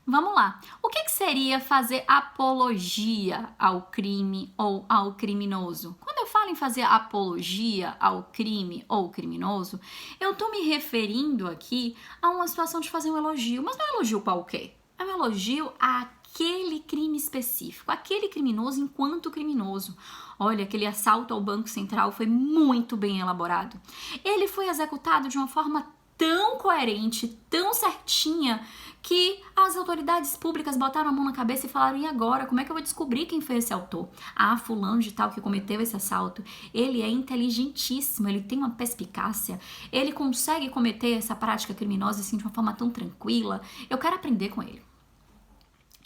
Vamos lá. O que seria fazer apologia ao crime ou ao criminoso? Quando eu falo em fazer apologia ao crime ou criminoso, eu estou me referindo aqui a uma situação de fazer um elogio. Mas não é um elogio qualquer. É um elogio àquele crime específico, aquele criminoso enquanto criminoso. Olha, aquele assalto ao Banco Central foi muito bem elaborado. Ele foi executado de uma forma tão coerente, tão certinha, que as autoridades públicas botaram a mão na cabeça e falaram: e agora? Como é que eu vou descobrir quem foi esse autor? Ah, fulano de tal que cometeu esse assalto, ele é inteligentíssimo, ele tem uma perspicácia, ele consegue cometer essa prática criminosa assim de uma forma tão tranquila, eu quero aprender com ele.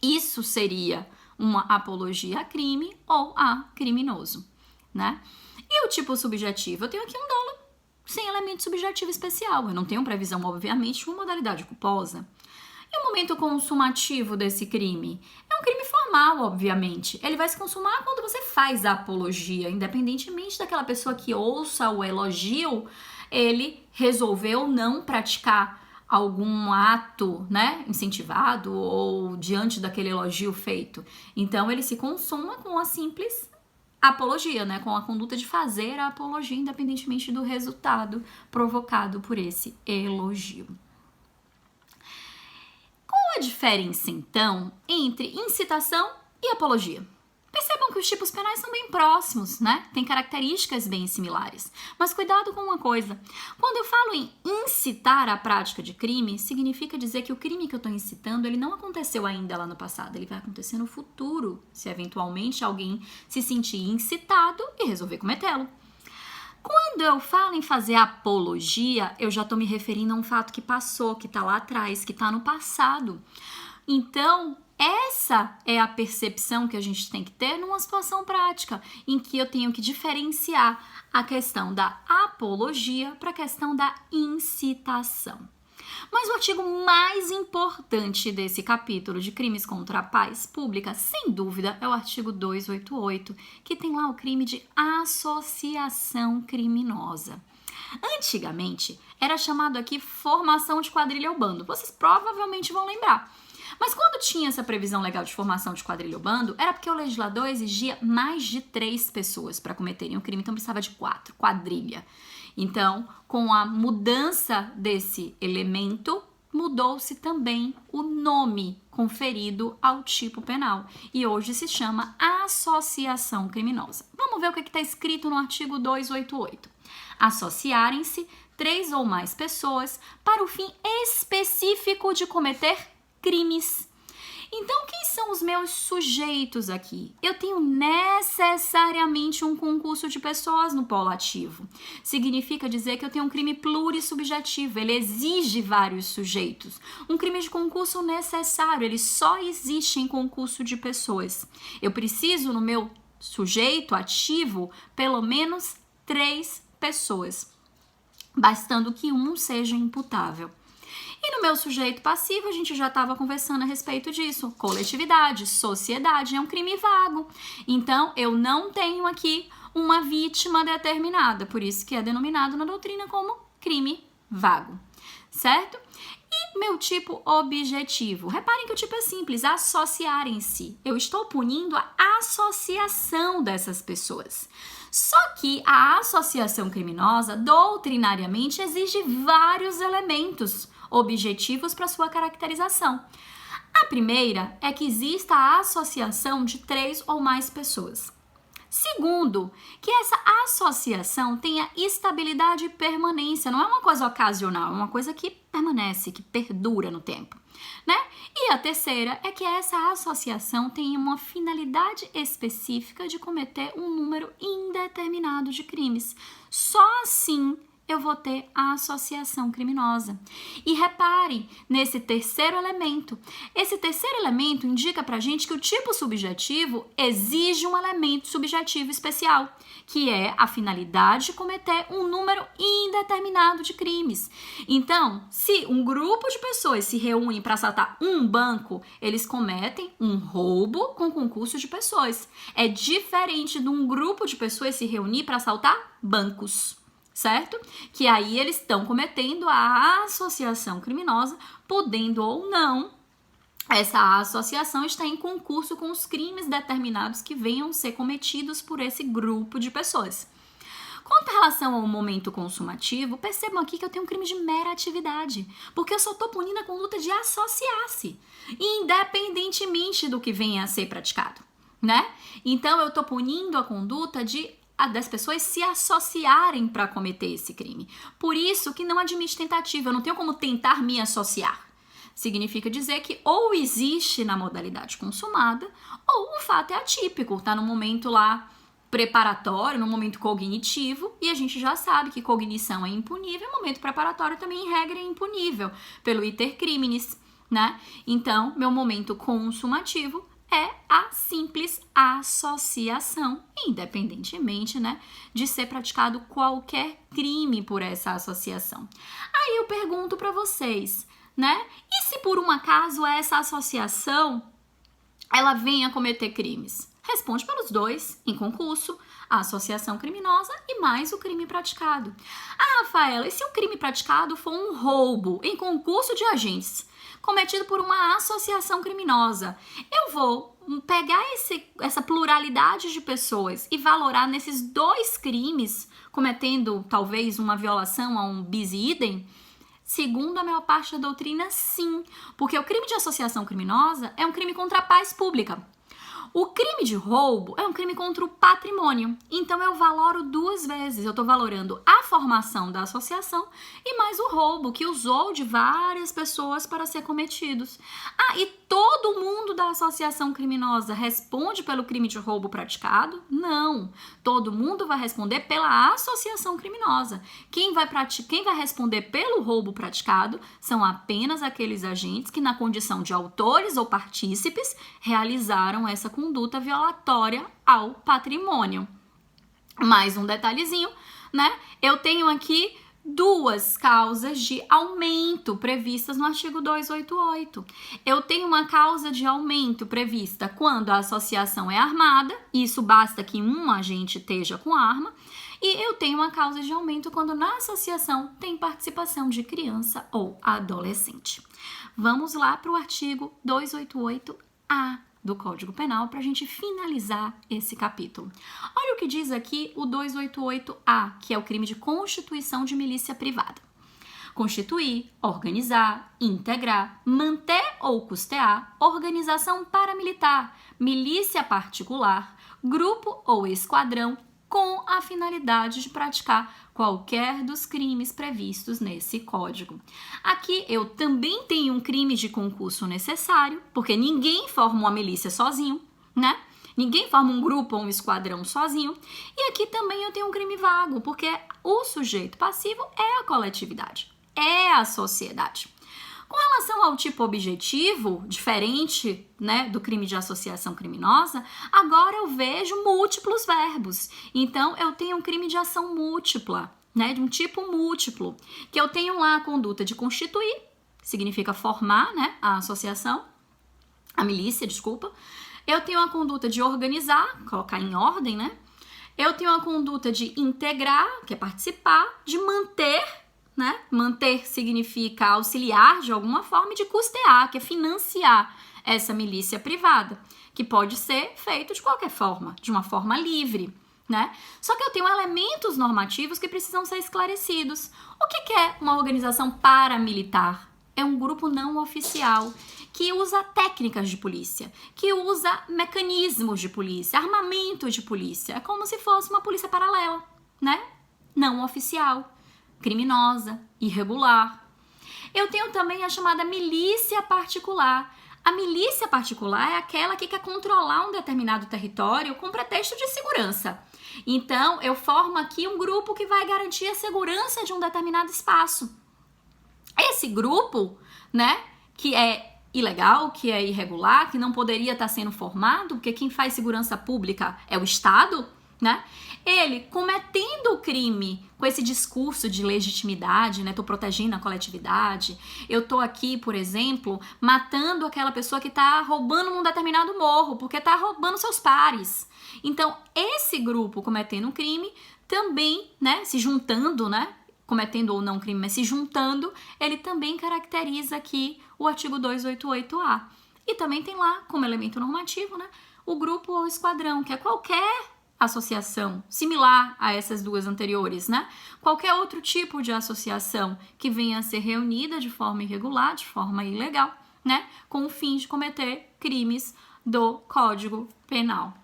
Isso seria uma apologia a crime ou a criminoso, né? E o tipo subjetivo? Eu tenho aqui um dolo sem elemento subjetivo especial. Eu não tenho previsão, obviamente, de uma modalidade culposa. E o momento consumativo desse crime? É um crime formal, obviamente. Ele vai se consumar quando você faz a apologia, independentemente daquela pessoa que ouça o elogio, ele resolveu não praticar algum ato, né, incentivado ou diante daquele elogio feito. Então, ele se consuma com a simples apologia, né, com a conduta de fazer a apologia, independentemente do resultado provocado por esse elogio. Qual a diferença, então, entre incitação e apologia? Percebam que os tipos penais são bem próximos, né? Tem características bem similares. Mas cuidado com uma coisa. Quando eu falo em incitar a prática de crime, significa dizer que o crime que eu estou incitando, ele não aconteceu ainda lá no passado, ele vai acontecer no futuro, se eventualmente alguém se sentir incitado e resolver cometê-lo. Quando eu falo em fazer apologia, eu já estou me referindo a um fato que passou, que está lá atrás, que está no passado. Então, essa é a percepção que a gente tem que ter numa situação prática, em que eu tenho que diferenciar a questão da apologia para a questão da incitação. Mas o artigo mais importante desse capítulo de crimes contra a paz pública, sem dúvida, é o artigo 288, que tem lá o crime de associação criminosa. Antigamente, era chamado aqui formação de quadrilha ou bando. Vocês provavelmente vão lembrar. Mas quando tinha essa previsão legal de formação de quadrilha ou bando, era porque o legislador exigia mais de 3 pessoas para cometerem o crime, então precisava de 4, quadrilha. Então, com a mudança desse elemento, mudou-se também o nome conferido ao tipo penal. E hoje se chama associação criminosa. Vamos ver o que está escrito no artigo 288. Associarem-se 3 ou mais pessoas para o fim específico de cometer crimes. Então, quem são os meus sujeitos aqui? Eu tenho necessariamente um concurso de pessoas no polo ativo. Significa dizer que eu tenho um crime plurissubjetivo, ele exige vários sujeitos. Um crime de concurso necessário, ele só existe em concurso de pessoas. Eu preciso, no meu sujeito ativo, pelo menos 3 pessoas, bastando que um seja imputável. E no meu sujeito passivo, a gente já estava conversando a respeito disso. Coletividade, sociedade, é um crime vago. Então, eu não tenho aqui uma vítima determinada, por isso que é denominado na doutrina como crime vago, certo? E meu tipo objetivo. Reparem que o tipo é simples, associarem-se. Eu estou punindo a associação dessas pessoas. Só que a associação criminosa, doutrinariamente, exige vários elementos objetivos para sua caracterização. A primeira é que exista a associação de 3 ou mais pessoas. Segundo, que essa associação tenha estabilidade e permanência, não é uma coisa ocasional, é uma coisa que permanece, que perdura no tempo, né? E a terceira é que essa associação tenha uma finalidade específica de cometer um número indeterminado de crimes. Só assim eu vou ter a associação criminosa. E reparem nesse terceiro elemento. Esse terceiro elemento indica pra gente que o tipo subjetivo exige um elemento subjetivo especial, que é a finalidade de cometer um número indeterminado de crimes. Então, se um grupo de pessoas se reúne para assaltar um banco, eles cometem um roubo com concurso de pessoas. É diferente de um grupo de pessoas se reunir para assaltar bancos, certo? Que aí eles estão cometendo a associação criminosa, podendo ou não essa associação está em concurso com os crimes determinados que venham ser cometidos por esse grupo de pessoas. Quanto à relação ao momento consumativo, percebam aqui que eu tenho um crime de mera atividade, porque eu só estou punindo a conduta de associar-se, independentemente do que venha a ser praticado, né? Então, eu estou punindo a conduta das pessoas se associarem para cometer esse crime. Por isso que não admite tentativa, eu não tenho como tentar me associar. Significa dizer que ou existe na modalidade consumada, ou o fato é atípico, está no momento lá preparatório, no momento cognitivo, e a gente já sabe que cognição é impunível, momento preparatório também, em regra, é impunível pelo iter criminis, né? Então, meu momento consumativo é a simples associação, independentemente, né, de ser praticado qualquer crime por essa associação. Aí eu pergunto para vocês, né, e se por um acaso essa associação ela venha a cometer crimes? Responde pelos dois, em concurso, a associação criminosa e mais o crime praticado. Ah, Rafaela, e se o crime praticado for um roubo em concurso de agentes, cometido por uma associação criminosa? Eu vou pegar essa pluralidade de pessoas e valorar nesses dois crimes, cometendo talvez uma violação a um bis idem? Segundo a maior parte da doutrina, sim, porque o crime de associação criminosa é um crime contra a paz pública. O crime de roubo é um crime contra o patrimônio, então eu valoro duas vezes. Eu estou valorando a formação da associação e mais o roubo que usou de várias pessoas para ser cometidos. Ah, e todo mundo da associação criminosa responde pelo crime de roubo praticado? Não, todo mundo vai responder pela associação criminosa. Quem vai responder pelo roubo praticado são apenas aqueles agentes que, na condição de autores ou partícipes, realizaram essa conduta violatória ao patrimônio. Mais um detalhezinho, né? Eu tenho aqui duas causas de aumento previstas no artigo 288. Eu tenho uma causa de aumento prevista quando a associação é armada, isso basta que um agente esteja com arma, e eu tenho uma causa de aumento quando na associação tem participação de criança ou adolescente. Vamos lá para o artigo 288-A do Código Penal para a gente finalizar esse capítulo. Olha o que diz aqui o 288-A, que é o crime de constituição de milícia privada. Constituir, organizar, integrar, manter ou custear organização paramilitar, milícia particular, grupo ou esquadrão com a finalidade de praticar qualquer dos crimes previstos nesse código. Aqui eu também tenho um crime de concurso necessário, porque ninguém forma uma milícia sozinho, né? Ninguém forma um grupo ou um esquadrão sozinho. E aqui também eu tenho um crime vago, porque o sujeito passivo é a coletividade, é a sociedade. Com relação ao tipo objetivo, diferente, né, do crime de associação criminosa, agora eu vejo múltiplos verbos. Então, eu tenho um crime de ação múltipla, né, de um tipo múltiplo, que eu tenho lá a conduta de constituir, significa formar, né, a associação, a milícia, desculpa. Eu tenho a conduta de organizar, colocar em ordem, né. Eu tenho a conduta de integrar, que é participar, de manter, né? Manter significa auxiliar de alguma forma, e de custear, que é financiar essa milícia privada, que pode ser feito de qualquer forma, de uma forma livre, né? Só que eu tenho elementos normativos que precisam ser esclarecidos. O que é uma organização paramilitar? É um grupo não oficial que usa técnicas de polícia, que usa mecanismos de polícia, armamento de polícia. É como se fosse uma polícia paralela, né? Não oficial, criminosa, irregular. Eu tenho também a chamada milícia particular. A milícia particular é aquela que quer controlar um determinado território com pretexto de segurança. Então, eu formo aqui um grupo que vai garantir a segurança de um determinado espaço. Esse grupo, né, que é ilegal, que é irregular, que não poderia estar sendo formado, porque quem faz segurança pública é o Estado, né? Ele cometendo o crime com esse discurso de legitimidade, né? Tô protegendo a coletividade. Eu tô aqui, por exemplo, matando aquela pessoa que tá roubando num determinado morro, porque tá roubando seus pares. Então, esse grupo cometendo um crime também, né? Se juntando, né? Cometendo ou não crime, mas se juntando, ele também caracteriza aqui o artigo 288-A. E também tem lá, como elemento normativo, né, o grupo ou esquadrão, que é qualquer associação similar a essas duas anteriores, né? Qualquer outro tipo de associação que venha a ser reunida de forma irregular, de forma ilegal, né? Com o fim de cometer crimes do Código Penal.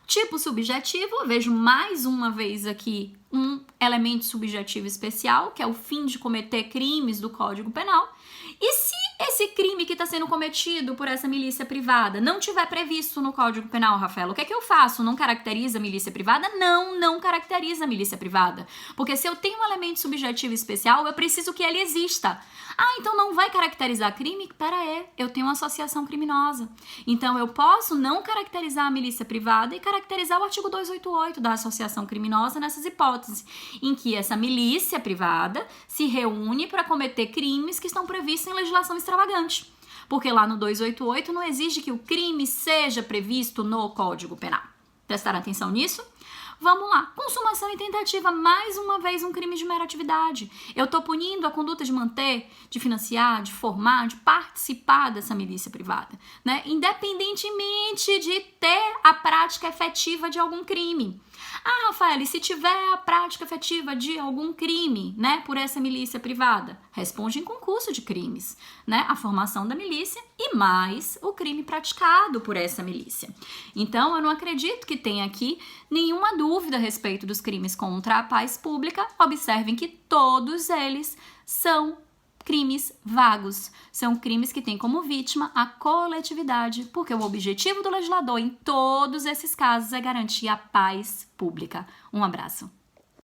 Tipo subjetivo, eu vejo mais uma vez aqui um elemento subjetivo especial, que é o fim de cometer crimes do Código Penal. E se esse crime que está sendo cometido por essa milícia privada não tiver previsto no Código Penal, Rafael, o que é que eu faço? Não caracteriza a milícia privada? Não caracteriza a milícia privada. Porque se eu tenho um elemento subjetivo especial, eu preciso que ele exista. Ah, então não vai caracterizar crime? Pera aí, eu tenho uma associação criminosa. Então eu posso não caracterizar a milícia privada e caracterizar o artigo 288 da associação criminosa nessas hipóteses, em que essa milícia privada se reúne para cometer crimes que estão previstos em legislação extravagante. Porque lá no 288 não exige que o crime seja previsto no Código Penal. Prestaram atenção nisso? Vamos lá. Consumação e tentativa, mais uma vez um crime de mera atividade. Eu estou punindo a conduta de manter, de financiar, de formar, de participar dessa milícia privada, né? Independentemente de ter a prática efetiva de algum crime. Ah, Rafael, e se tiver a prática efetiva de algum crime, né, por essa milícia privada? Responde em concurso de crimes, né? A formação da milícia e mais o crime praticado por essa milícia. Então, eu não acredito que tenha aqui nenhuma dúvida a respeito dos crimes contra a paz pública. Observem que todos eles são crimes vagos, são crimes que têm como vítima a coletividade, porque o objetivo do legislador em todos esses casos é garantir a paz pública. Um abraço.